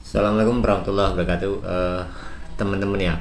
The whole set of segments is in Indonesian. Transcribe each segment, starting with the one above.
Assalamualaikum warahmatullahi wabarakatuh. Teman-teman ya,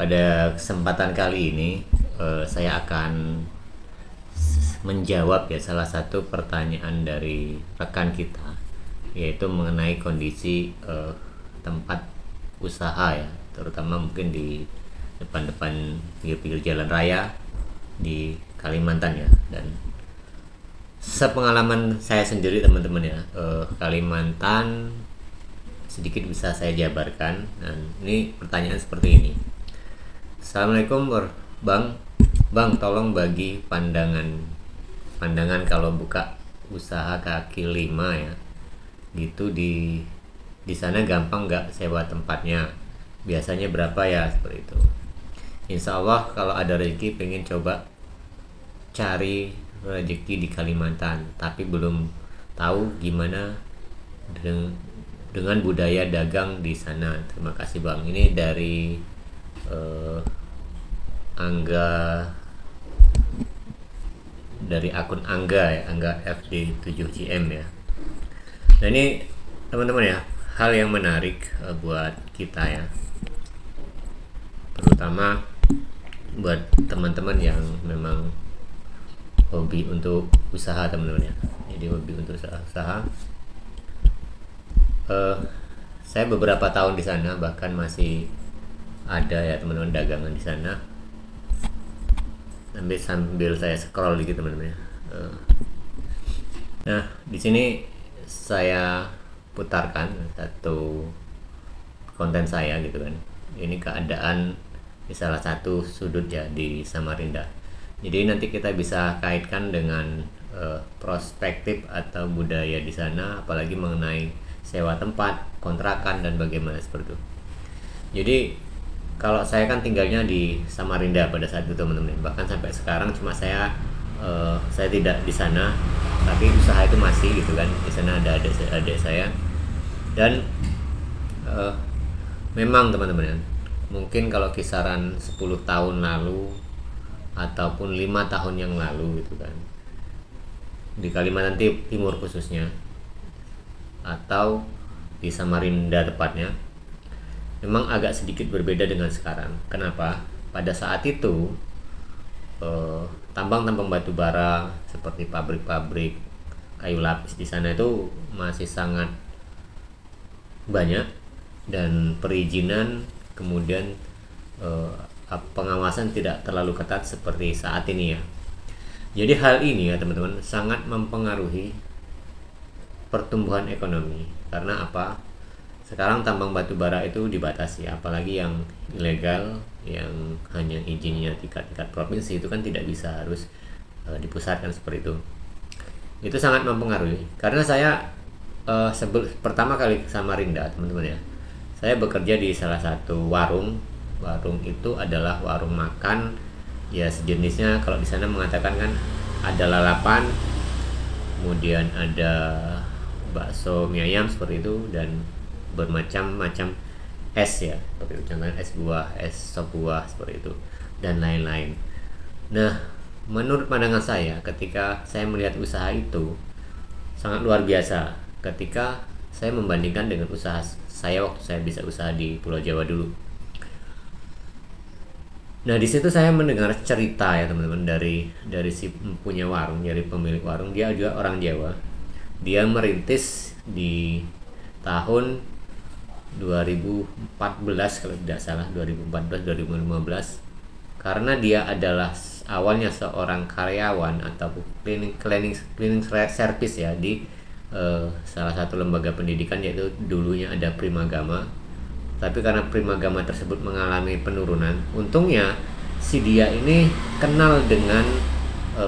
pada kesempatan kali ini saya akan menjawab ya salah satu pertanyaan dari rekan kita, yaitu mengenai kondisi tempat usaha ya, terutama mungkin di depan-depan pinggir-pinggir jalan raya di Kalimantan ya. Dan sepengalaman saya sendiri teman-teman ya, Kalimantan sedikit bisa saya jabarkan. Dan ini pertanyaan seperti ini. Assalamualaikum bang, tolong bagi pandangan kalau buka usaha kaki lima ya, gitu di sana gampang nggak sewa tempatnya, biasanya berapa ya, seperti itu. Insya Allah kalau ada rezeki pengen coba cari rezeki di Kalimantan, tapi belum tahu gimana dengan budaya dagang di sana. Terima kasih bang. Ini dari Angga, dari akun Angga ya, Angga FD 7CM ya. Nah ini teman-teman ya, hal yang menarik buat kita ya, terutama buat teman-teman yang memang hobi untuk usaha teman-teman ya. Jadi hobi untuk usaha. Saya beberapa tahun di sana, bahkan masih ada ya teman-teman dagangan di sana. Sambil saya scroll gitu teman-teman ya. Nah di sini saya putarkan satu konten saya gitu kan. Ini keadaan di salah satu sudut ya di Samarinda. Jadi nanti kita bisa kaitkan dengan perspektif atau budaya di sana, apalagi mengenai sewa tempat, kontrakan, dan bagaimana seperti itu. Jadi kalau saya kan tinggalnya di Samarinda pada saat itu teman-teman, bahkan sampai sekarang cuma saya tidak di sana, tapi usaha itu masih gitu kan. Di sana ada adik saya. Dan memang teman-teman, mungkin kalau kisaran 10 tahun lalu ataupun 5 tahun yang lalu gitu kan, di Kalimantan Timur khususnya, atau di Samarinda tepatnya, memang agak sedikit berbeda dengan sekarang. Kenapa? Pada saat itu tambang-tambang batu bara seperti pabrik-pabrik kayu lapis di sana itu masih sangat banyak, dan perizinan kemudian pengawasan tidak terlalu ketat seperti saat ini ya. Jadi hal ini ya teman-teman sangat mempengaruhi pertumbuhan ekonomi. Karena apa? Sekarang tambang batu bara itu dibatasi, apalagi yang ilegal, yang hanya izinnya tingkat provinsi itu kan tidak bisa, harus dipusatkan seperti itu. Itu sangat mempengaruhi. Karena saya pertama kali ke Samarinda teman-teman ya, saya bekerja di salah satu warung. Warung itu adalah warung makan ya, sejenisnya kalau di sana mengatakan kan ada lalapan, kemudian ada bakso mie ayam seperti itu, dan bermacam-macam es ya, seperti itu, contohnya es buah, es sop buah seperti itu, dan lain-lain. Nah menurut pandangan saya, ketika saya melihat usaha itu sangat luar biasa ketika saya membandingkan dengan usaha saya waktu saya bisa usaha di Pulau Jawa dulu. Nah di situ saya mendengar cerita ya teman-teman, dari si punya warung, dari pemilik warung. Dia juga orang Jawa. Dia merintis di tahun 2014 kalau tidak salah, 2014-2015, karena dia adalah awalnya seorang karyawan atau cleaning service ya di salah satu lembaga pendidikan, yaitu dulunya ada Primagama. Tapi karena Primagama tersebut mengalami penurunan, untungnya si dia ini kenal dengan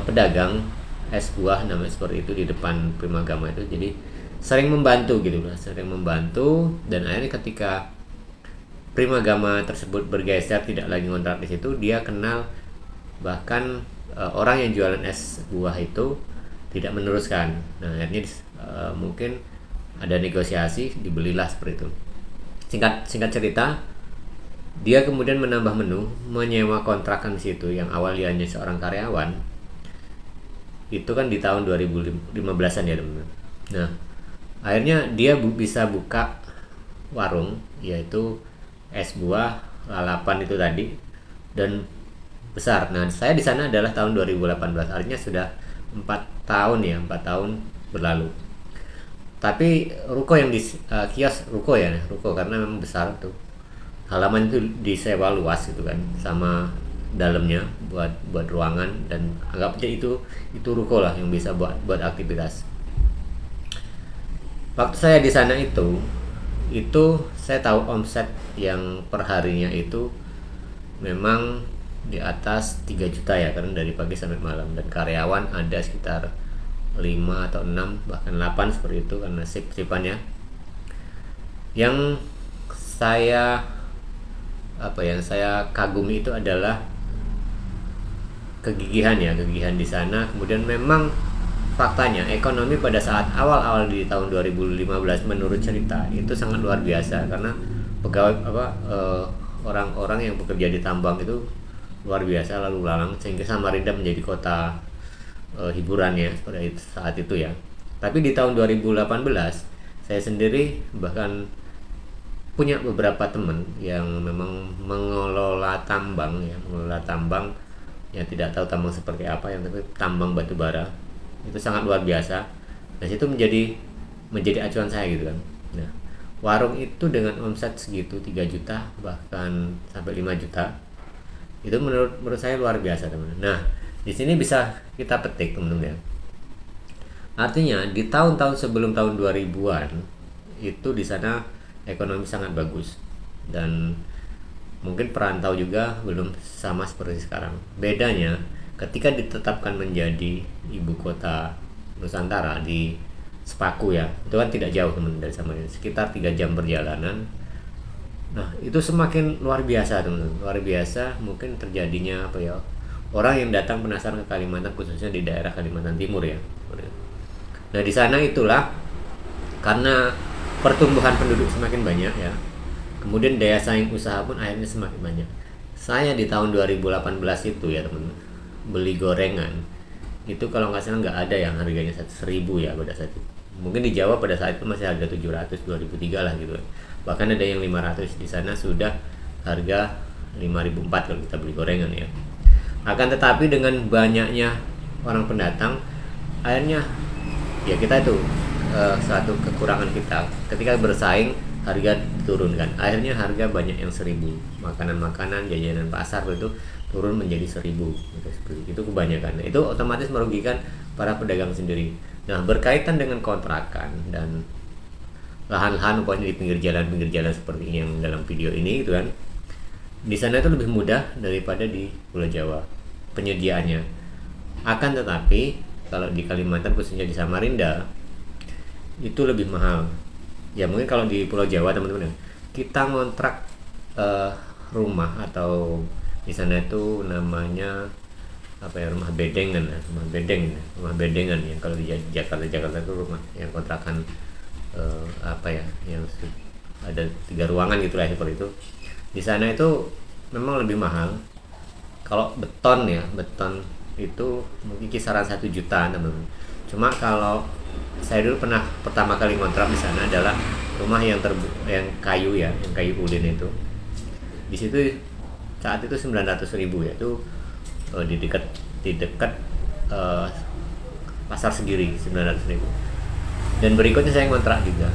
pedagang es buah namanya seperti itu di depan Primagama itu. Jadi sering membantu gitu lah, sering membantu. Dan akhirnya ketika Primagama tersebut bergeser, tidak lagi ngontrak di situ, dia kenal bahkan orang yang jualan es buah itu tidak meneruskan. Nah akhirnya mungkin ada negosiasi, dibelilah seperti itu. Singkat cerita, dia kemudian menambah menu, menyewa kontrakan di situ yang awal dia hanya seorang karyawan. Itu kan di tahun 2015-an ya teman-teman. Nah, akhirnya dia bisa buka warung, yaitu es buah, lalapan itu tadi, dan besar. Nah, saya di sana adalah tahun 2018, artinya sudah 4 tahun ya, 4 tahun berlalu. Tapi ruko yang di kios ruko ya, ruko karena memang besar tuh. Halaman itu disewa luas gitu kan, sama dalamnya buat ruangan, dan anggap aja itu ruko lah yang bisa buat aktivitas. Waktu saya di sana itu saya tahu omset yang perharinya itu memang di atas 3 juta ya, karena dari pagi sampai malam, dan karyawan ada sekitar 5 atau 6 bahkan 8 seperti itu karena sip-sipannya. Yang saya kagumi itu adalah kegigihan di sana. Kemudian memang faktanya ekonomi pada saat awal-awal di tahun 2015 menurut cerita itu sangat luar biasa, karena pegawai orang-orang yang bekerja di tambang itu luar biasa lalu lalang, sehingga Samarinda menjadi kota hiburan ya pada saat itu ya. Tapi di tahun 2018 saya sendiri bahkan punya beberapa teman yang memang mengelola tambang yang tidak tahu tambang seperti apa, yang tapi tambang batu bara itu sangat luar biasa. Dan itu menjadi acuan saya gitu kan. Nah, warung itu dengan omset segitu 3 juta bahkan sampai 5 juta itu menurut saya luar biasa teman-teman. Nah, di sini bisa kita petik teman-teman ya. Artinya di tahun-tahun sebelum tahun 2000-an itu di sana ekonomi sangat bagus, dan mungkin perantau juga belum sama seperti sekarang. Bedanya ketika ditetapkan menjadi ibu kota Nusantara di Sepaku ya, itu kan tidak jauh teman dari Samarinda, sekitar 3 jam perjalanan. Nah, itu semakin luar biasa teman-teman, luar biasa. Mungkin terjadinya orang yang datang penasaran ke Kalimantan, khususnya di daerah Kalimantan Timur ya. Nah, di sana itulah karena pertumbuhan penduduk semakin banyak ya, kemudian daya saing usaha pun akhirnya semakin banyak. Saya di tahun 2018 itu ya teman-teman, beli gorengan itu kalau nggak salah nggak ada yang harganya 1.000 ya pada saat itu. Mungkin di Jawa pada saat itu masih harga 700, 2003 lah gitu. Bahkan ada yang 500. Di sana sudah harga 5.400 kalau kita beli gorengan ya. Akan tetapi dengan banyaknya orang pendatang, akhirnya ya kita itu suatu kekurangan kita ketika bersaing, harga diturunkan. Akhirnya harga banyak yang 1.000. Makanan-makanan, jajanan pasar itu turun menjadi 1.000 gitu, seperti itu kebanyakan. Nah, itu otomatis merugikan para pedagang sendiri. Nah, berkaitan dengan kontrakan dan lahan-lahan pokoknya di pinggir jalan seperti yang dalam video ini gitu kan. Di sana itu lebih mudah daripada di Pulau Jawa penyediaannya. Akan tetapi kalau di Kalimantan khususnya di Samarinda itu lebih mahal. Ya mungkin kalau di Pulau Jawa teman-teman kita ngontrak rumah atau di sana itu namanya rumah bedengan ya. Kalau di Jakarta itu rumah yang kontrakan yang ada 3 ruangan gitulah seperti itu. Di sana itu memang lebih mahal. Kalau beton itu mungkin kisaran 1 juta teman-teman. Cuma kalau saya dulu pernah pertama kali ngontrak di sana adalah rumah yang kayu ya, yang kayu ulin itu. Di situ saat itu 900.000 ya, itu di dekat pasar Segiri 900.000. Dan berikutnya saya ngontrak juga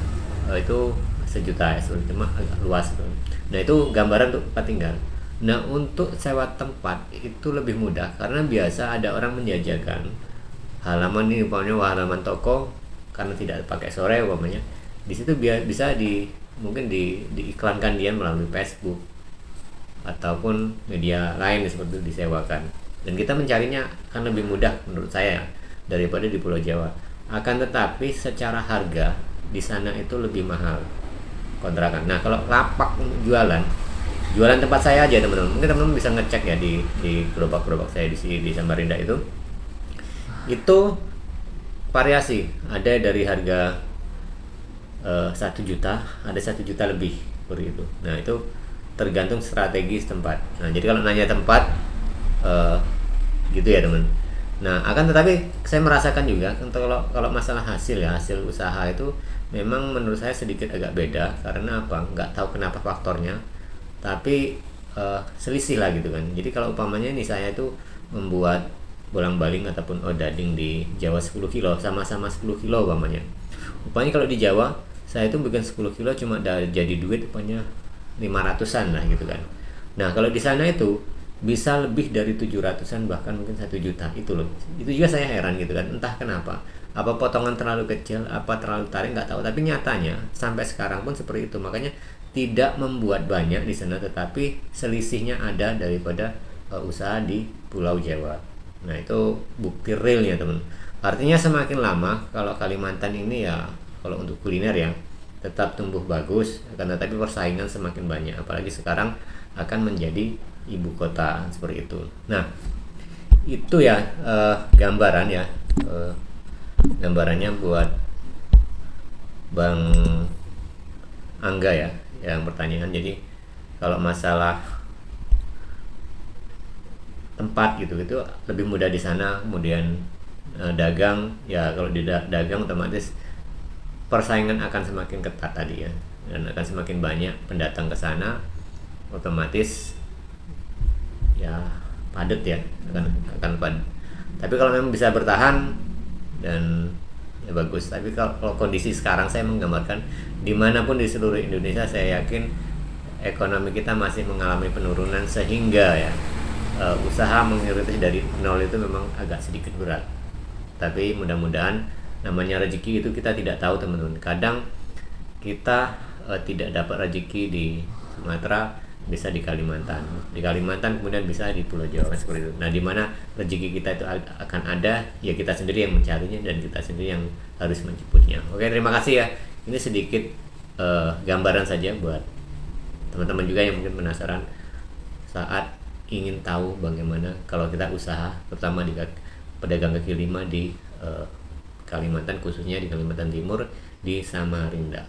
itu 1 juta ya, cuma agak luas tuh. Nah, itu gambaran untuk tempat tinggal. Nah, untuk sewa tempat itu lebih mudah karena biasa ada orang menjajakan halaman ini, halaman toko, karena tidak pakai sore umpamanya. Di situ bisa mungkin diiklankan dia melalui Facebook ataupun media lain seperti itu, disewakan. Dan kita mencarinya akan lebih mudah menurut saya daripada di Pulau Jawa. Akan tetapi secara harga di sana itu lebih mahal kontrakan. Nah, kalau lapak jualan tempat saya aja teman-teman, mungkin teman-teman bisa ngecek ya di gerobak-gerobak saya di Samarinda itu variasi, ada dari harga 1 juta, ada 1 juta lebih seperti itu. Nah, itu tergantung strategi tempat. Nah, jadi kalau nanya tempat gitu ya teman. Nah, akan tetapi saya merasakan juga kalau masalah hasil usaha itu memang menurut saya sedikit agak beda. Karena apa? Nggak tahu kenapa faktornya, tapi selisih lah gitu kan. Jadi kalau umpamanya nih saya itu membuat bolang-baling ataupun odading di Jawa 10 kilo, sama-sama 10 kilo umpamanya. Upanya kalau di Jawa saya itu bikin 10 kilo cuma jadi duit upanya 500-an lah gitu kan. Nah kalau di sana itu bisa lebih dari 700-an, bahkan mungkin 1 juta itu loh. Itu juga saya heran gitu kan, entah kenapa, apa potongan terlalu kecil, apa terlalu tarik, nggak tahu. Tapi nyatanya sampai sekarang pun seperti itu. Makanya tidak membuat banyak di sana, tetapi selisihnya ada daripada usaha di Pulau Jawa. Nah itu bukti realnya teman. Artinya semakin lama kalau Kalimantan ini ya, kalau untuk kuliner ya tetap tumbuh bagus, akan tetapi persaingan semakin banyak. Apalagi sekarang akan menjadi ibu kota seperti itu. Nah itu ya gambaran ya, gambarannya buat Bang Angga ya yang pertanyaan. Jadi kalau masalah tempat gitu itu lebih mudah di sana. Kemudian dagang ya, kalau di dagang otomatis persaingan akan semakin ketat tadi ya, dan akan semakin banyak pendatang ke sana, otomatis ya padat ya, akan padat. Tapi kalau memang bisa bertahan dan ya bagus. Tapi kalau kondisi sekarang saya menggambarkan dimanapun di seluruh Indonesia, saya yakin ekonomi kita masih mengalami penurunan, sehingga ya usaha mengerintis dari nol itu memang agak sedikit berat. Tapi mudah-mudahan, namanya rezeki itu kita tidak tahu teman-teman. Kadang kita tidak dapat rezeki di Sumatera, bisa di Kalimantan. Di Kalimantan kemudian bisa di Pulau Jawa, seperti itu. Nah, di mana rezeki kita itu akan ada, ya kita sendiri yang mencarinya dan kita sendiri yang harus menjemputnya. Oke, terima kasih ya. Ini sedikit gambaran saja buat teman-teman juga yang mungkin penasaran saat ingin tahu bagaimana kalau kita usaha, terutama di pedagang kaki lima di Kalimantan, khususnya di Kalimantan Timur, di Samarinda.